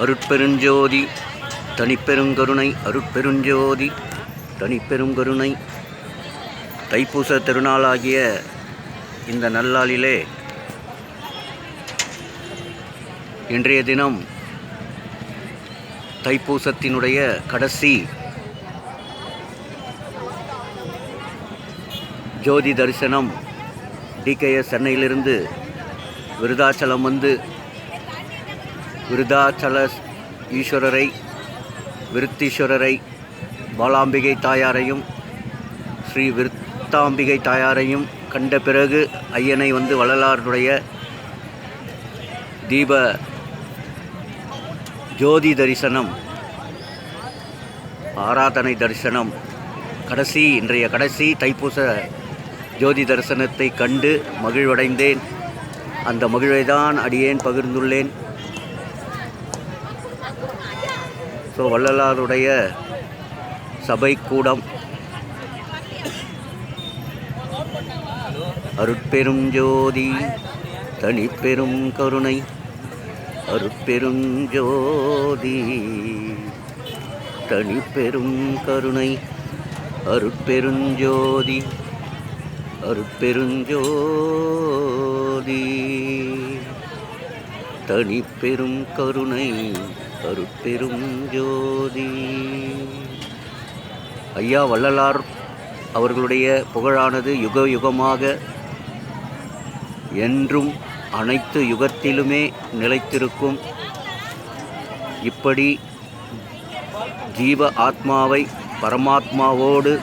அருட்பெருஞ்சோதி தனிப்பெருங்கருணை அருட்பெருஞ்சோதி தனிப்பெருங்கருணை. தைப்பூச திருநாளாகிய இந்த நல்லாளிலே இன்றைய தினம் தைப்பூசத்தினுடைய கடைசி ஜோதி தரிசனம் டிகேஎஸ் சென்னையிலிருந்து விருதாச்சலம் வந்து விருதாச்சல ஈஸ்வரரை, விருத்தீஸ்வரரை, பாலாம்பிகை தாயாரையும் ஸ்ரீ விருத்தாம்பிகை தாயாரையும் கண்ட பிறகு ஐயனை வந்து வள்ளலாருடைய தீப ஜோதி தரிசனம், ஆராதனை தரிசனம், இன்றைய கடைசி தைப்பூச ஜோதி தரிசனத்தை கண்டு மகிழ்வடைந்தேன். அந்த மகிழ்வைதான் அடியேன் பகிர்ந்துள்ளேன். வள்ளலாருடைய சபை கூடம் அருட்பெரும் ஜோதி தனிப்பெரும் கருணை, அருட்பெரும் ஜோதி தனிப்பெரும் கருணை, அருட்பெரும் ஜோதி அருட்பெரும் ஜோதி தனிப்பெரும் கருணை, அருட்பெரும் ஜோதி. ஐயா வள்ளலார் அவர்களுடைய புகழானது யுக யுகமாக என்றும் அனைத்து யுகத்திலுமே நிலைத்திருக்கும். இப்படி ஜீவ ஆத்மாவை பரமாத்மாவோடு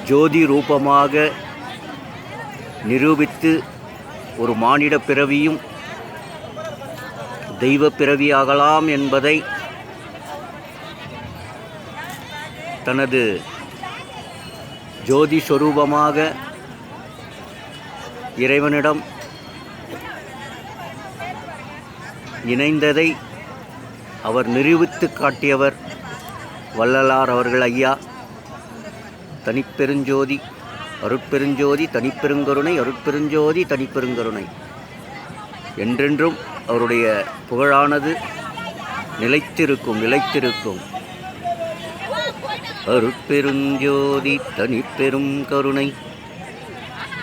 ஜோதி ரூபமாக நிரூபித்து ஒரு மானிட பிறவியும் தெய்வ பிறவியாகலாம் என்பதை தனது ஜோதி ஸ்வரூபமாக இறைவனிடம் இணைந்ததை அவர் நிரூபித்து காட்டியவர் வள்ளலார் அவர்கள். ஐயா தனிப்பெருஞ்சோதி அருட்பெருஞ்சோதி தனிப்பெருங்கருணை, அருட்பெருஞ்சோதி தனிப்பெருங்கருணை. என்றென்றும் அவருடைய புகழானது நிலைத்திருக்கும். அருட்பெருஞ்சோதி தனிப்பெரும் கருணை,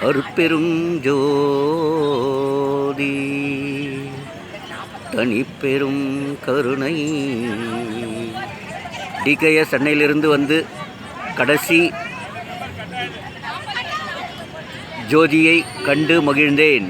அருட்பெரும் ஜோதி தனிப்பெரும் கருணை. டிகேஎஸ் சென்னையிலிருந்து வந்து கடைசி ஜோதியை கண்டு மகிழ்ந்தேன்.